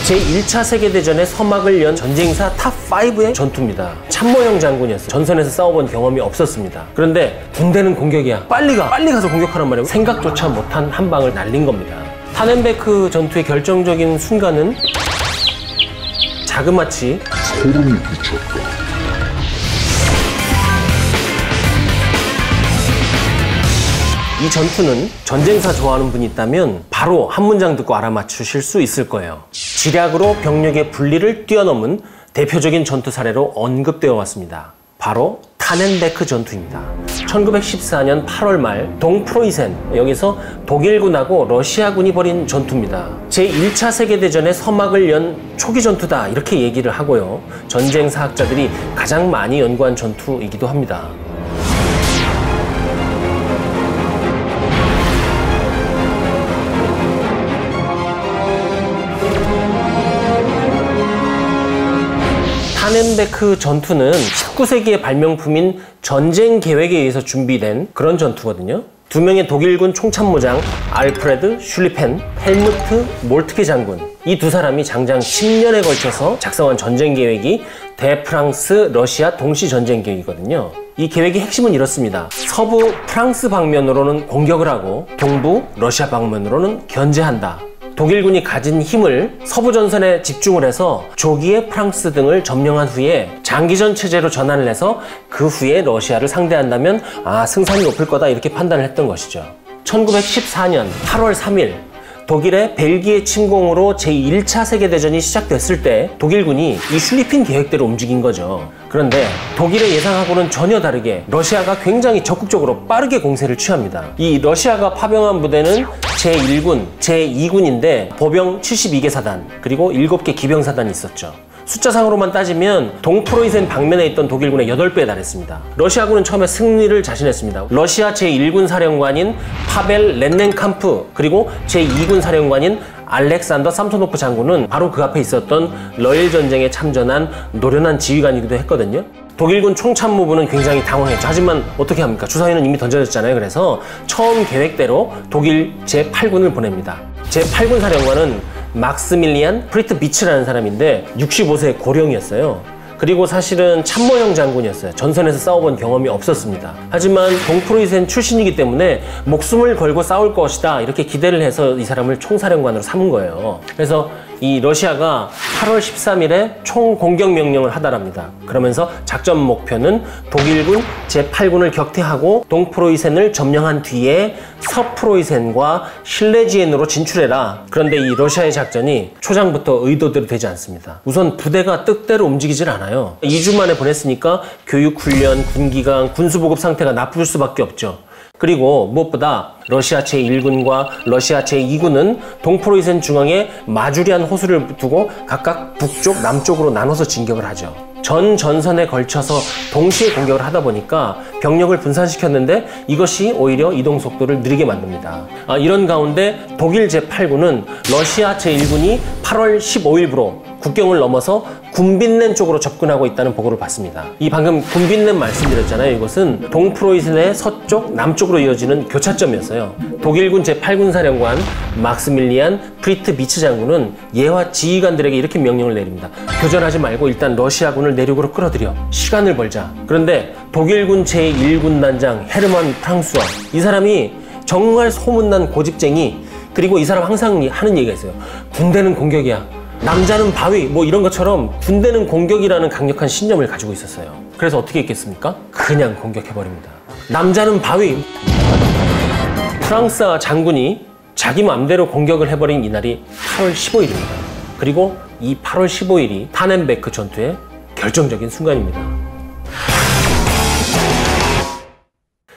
제1차 세계대전의 서막을 연 전쟁사 탑5의 전투입니다. 참모형 장군이었어요. 전선에서 싸워본 경험이 없었습니다. 그런데 군대는 공격이야. 빨리 가서 공격하란 말이에요. 생각조차 못한 한 방을 날린 겁니다. 타넨베크 전투의 결정적인 순간은 자그마치 소름이 끼쳤다. 이 전투는 전쟁사 좋아하는 분이 있다면 바로 한 문장 듣고 알아맞추실 수 있을 거예요. 지략으로 병력의 분리를 뛰어넘은 대표적인 전투 사례로 언급되어 왔습니다. 바로 타넨베크 전투입니다. 1914년 8월 말 동프로이센, 여기서 독일군하고 러시아군이 벌인 전투입니다. 제1차 세계대전의 서막을 연 초기 전투다 이렇게 얘기를 하고요. 전쟁사학자들이 가장 많이 연구한 전투이기도 합니다. 타넨베크 전투는 19세기의 발명품인 전쟁 계획에 의해서 준비된 그런 전투거든요. 두 명의 독일군 총참모장 알프레드 슐리펜, 헬무트 몰트케 장군, 이 두 사람이 장장 10년에 걸쳐서 작성한 전쟁 계획이 대프랑스 러시아 동시 전쟁 계획이거든요. 이 계획의 핵심은 이렇습니다. 서부 프랑스 방면으로는 공격을 하고 동부 러시아 방면으로는 견제한다. 독일군이 가진 힘을 서부 전선에 집중을 해서 조기에 프랑스 등을 점령한 후에 장기전 체제로 전환을 해서 그 후에 러시아를 상대한다면 승산이 높을 거다 이렇게 판단을 했던 것이죠. 1914년 8월 3일 독일의 벨기에 침공으로 제1차 세계대전이 시작됐을 때 독일군이 이 슐리핀 계획대로 움직인 거죠. 그런데 독일의 예상하고는 전혀 다르게 러시아가 굉장히 적극적으로 빠르게 공세를 취합니다. 이 러시아가 파병한 부대는 제1군, 제2군인데 보병 72개 사단, 그리고 7개 기병사단이 있었죠. 숫자상으로만 따지면 동프로이센 방면에 있던 독일군의 8배에 달했습니다. 러시아군은 처음에 승리를 자신했습니다. 러시아 제1군 사령관인 파벨 렌넨캄프, 그리고 제2군 사령관인 알렉산더 삼소노프 장군은 바로 그 앞에 있었던 러일 전쟁에 참전한 노련한 지휘관이기도 했거든요. 독일군 총참모부는 굉장히 당황했죠. 하지만 어떻게 합니까? 주사위는 이미 던져졌잖아요. 그래서 처음 계획대로 독일 제8군을 보냅니다. 제8군 사령관은 막스밀리안 프리트비츠라는 사람인데 65세 고령이었어요. 그리고 사실은 참모형 장군이었어요. 전선에서 싸워본 경험이 없었습니다. 하지만 동프로이센 출신이기 때문에 목숨을 걸고 싸울 것이다 이렇게 기대를 해서 이 사람을 총사령관으로 삼은 거예요. 그래서 이 러시아가 8월 13일에 총공격 명령을 하달합니다. 그러면서 작전 목표는 독일군 제8군을 격퇴하고 동프로이센을 점령한 뒤에 서프로이센과 실레지엔으로 진출해라. 그런데 이 러시아의 작전이 초장부터 의도대로 되지 않습니다. 우선 부대가 뜻대로 움직이질 않아요. 2주 만에 보냈으니까 교육훈련, 군기강, 군수보급 상태가 나쁠 수밖에 없죠. 그리고 무엇보다 러시아 제1군과 러시아 제2군은 동프로이센 중앙에 마주리안 호수를 두고 각각 북쪽, 남쪽으로 나눠서 진격을 하죠. 전 전선에 걸쳐서 동시에 공격을 하다 보니까 병력을 분산시켰는데 이것이 오히려 이동 속도를 느리게 만듭니다. 이런 가운데 독일 제8군은 러시아 제1군이 8월 15일부로 국경을 넘어서 군빈넨 쪽으로 접근하고 있다는 보고를 받습니다. 이 방금 군빈넨 말씀드렸잖아요. 이것은 동프로이센의 서쪽, 남쪽으로 이어지는 교차점이었어요. 독일군 제8군 사령관 막스밀리안 프리트비츠 장군은 예와 지휘관들에게 이렇게 명령을 내립니다. 교전하지 말고 일단 러시아군을 내륙으로 끌어들여. 시간을 벌자. 그런데 독일군 제1군 단장 헤르만 프랑수아, 이 사람이 정말 소문난 고집쟁이, 그리고 이 사람 항상 하는 얘기가 있어요. 군대는 공격이야. 남자는 바위, 뭐 이런 것처럼 군대는 공격이라는 강력한 신념을 가지고 있었어요. 그래서 어떻게 했겠습니까? 그냥 공격해버립니다. 남자는 바위. 프랑스 장군이 자기 맘대로 공격을 해버린 이날이 8월 15일입니다. 그리고 이 8월 15일이 타넨베크 전투의 결정적인 순간입니다.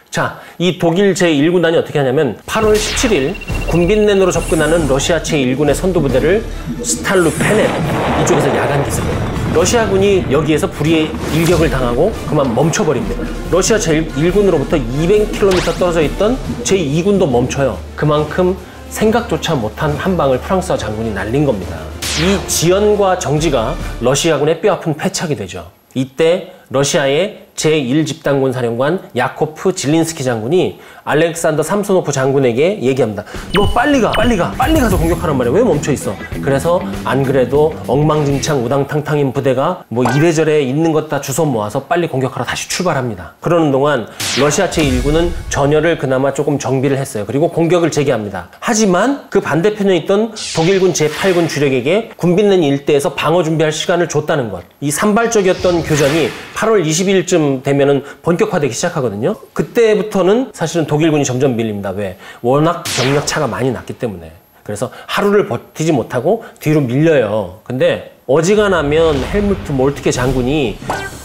자, 이 독일 제1군단이 어떻게 하냐면 8월 17일 군빈넨으로 접근하는 러시아 제1군의 선두부대를 스탈루페네, 이쪽에서 야간 기습해요. 러시아군이 여기에서 불의의 일격을 당하고 그만 멈춰버립니다. 러시아 제1군으로부터 200km 떨어져 있던 제2군도 멈춰요. 그만큼 생각조차 못한 한 방을 프랑스와 장군이 날린 겁니다. 이 지연과 정지가 러시아군의 뼈아픈 패착이 되죠. 이때 러시아의 제1집단군 사령관 야코프 질린스키 장군이 알렉산더 삼소노프 장군에게 얘기합니다. 너 빨리 가서 공격하란 말이야. 왜 멈춰 있어? 그래서 안 그래도 엉망진창 우당탕탕인 부대가 뭐 이래저래 있는 것 다 주워 모아서 빨리 공격하러 다시 출발합니다. 그러는 동안 러시아 제1군은 전열을 그나마 조금 정비를 했어요. 그리고 공격을 재개합니다. 하지만 그 반대편에 있던 독일군 제8군 주력에게 군빈낸 일대에서 방어 준비할 시간을 줬다는 것. 이 산발적이었던 교전이 8월 20일쯤 되면은 본격화되기 시작하거든요. 그때부터는 사실은 독일군이 점점 밀립니다. 왜? 워낙 병력 차가 많이 났기 때문에. 그래서 하루를 버티지 못하고 뒤로 밀려요. 근데 어지간하면 헬무트 몰트케 장군이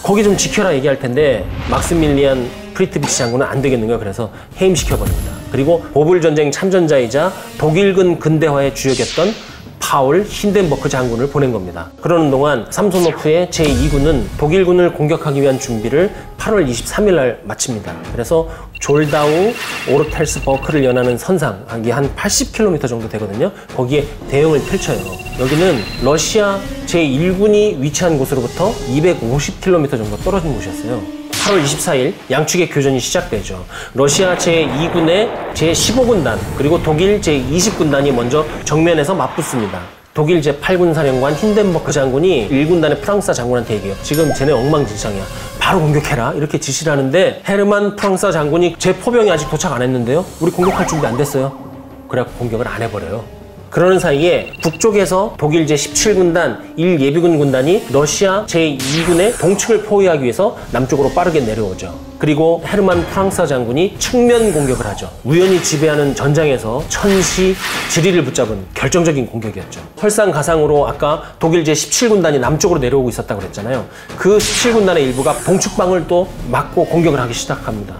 거기 좀 지켜라 얘기할 텐데 막스밀리안 프리트비치 장군은 안 되겠는 거예요. 그래서 해임시켜버립니다. 그리고 보불 전쟁 참전자이자 독일군 근대화의 주역이었던 파울 힌덴버크 장군을 보낸 겁니다. 그러는 동안 삼소노프의 제2군은 독일군을 공격하기 위한 준비를 8월 23일 날 마칩니다. 그래서 졸다우 오르텔스버크를 연하는 선상, 이게 한 80km 정도 되거든요. 거기에 대응을 펼쳐요. 여기는 러시아 제1군이 위치한 곳으로부터 250km 정도 떨어진 곳이었어요. 8월 24일 양측의 교전이 시작되죠. 러시아 제2군의 제15군단 그리고 독일 제20군단이 먼저 정면에서 맞붙습니다. 독일 제8군 사령관 힌덴버크 장군이 1군단의 프랑스 장군한테 얘기해요. 지금 쟤네 엉망진창이야. 바로 공격해라. 이렇게 지시를 하는데 헤르만 프랑스 장군이 제 포병이 아직 도착 안 했는데요. 우리 공격할 준비 안 됐어요. 그래갖고 공격을 안 해버려요. 그러는 사이에 북쪽에서 독일 제17군단 1예비군 군단이 러시아 제2군의 동측을 포위하기 위해서 남쪽으로 빠르게 내려오죠. 그리고 헤르만 프랑스 장군이 측면 공격을 하죠. 우연히 지배하는 전장에서 천시 지리를 붙잡은 결정적인 공격이었죠. 설상가상으로 아까 독일 제17군단이 남쪽으로 내려오고 있었다고 그랬잖아요. 그 17군단의 일부가 동측방을 또 막고 공격을 하기 시작합니다.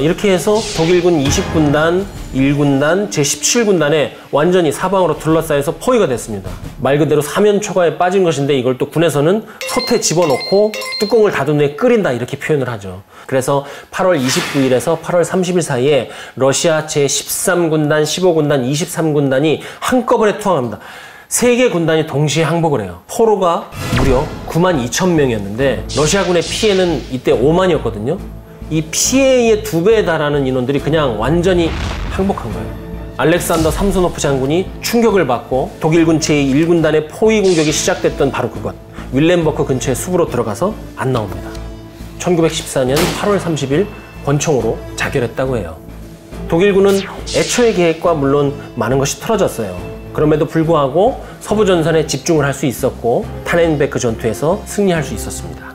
이렇게 해서 독일군 20군단, 1군단, 제17군단에 완전히 사방으로 둘러싸여서 포위가 됐습니다. 말 그대로 사면초가에 빠진 것인데 이걸 또 군에서는 솥에 집어넣고 뚜껑을 닫은 후에 끓인다 이렇게 표현을 하죠. 그래서 8월 29일에서 8월 30일 사이에 러시아 제13군단, 15군단, 23군단이 한꺼번에 투항합니다. 3개 군단이 동시에 항복을 해요. 포로가 무려 92,000명이었는데 러시아군의 피해는 이때 5만이었거든요. 이 피해의 2배에 달하는 인원들이 그냥 완전히 항복한 거예요. 알렉산더 삼소노프 장군이 충격을 받고 독일군 제1군단의 포위 공격이 시작됐던 바로 그것, 윌렘버크 근처의 숲으로 들어가서 안 나옵니다. 1914년 8월 30일 권총으로 자결했다고 해요. 독일군은 애초의 계획과 물론 많은 것이 틀어졌어요. 그럼에도 불구하고 서부 전선에 집중을 할 수 있었고 타넨베크 전투에서 승리할 수 있었습니다.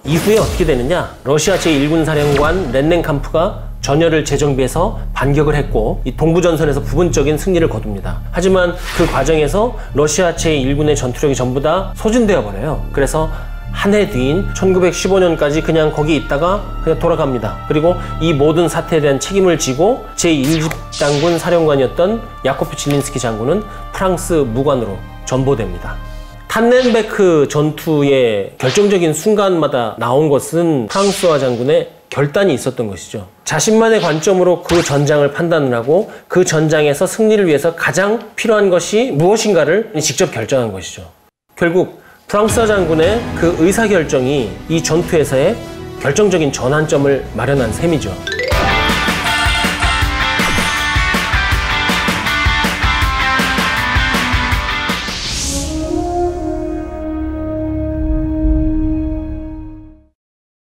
이후에 어떻게 되느냐? 러시아 제1군 사령관 렌넨캄프가 전열을 재정비해서 반격을 했고 이 동부전선에서 부분적인 승리를 거둡니다. 하지만 그 과정에서 러시아 제1군의 전투력이 전부 다 소진되어 버려요. 그래서 한 해 뒤인 1915년까지 그냥 거기 있다가 그냥 돌아갑니다. 그리고 이 모든 사태에 대한 책임을 지고 제1집단군 사령관이었던 야코프 질린스키 장군은 프랑스 무관으로 전보됩니다. 탄넨베크 전투의 결정적인 순간마다 나온 것은 프랑스와 장군의 결단이 있었던 것이죠. 자신만의 관점으로 그 전장을 판단을 하고 그 전장에서 승리를 위해서 가장 필요한 것이 무엇인가를 직접 결정한 것이죠. 결국 프랑스와 장군의 그 의사결정이 이 전투에서의 결정적인 전환점을 마련한 셈이죠.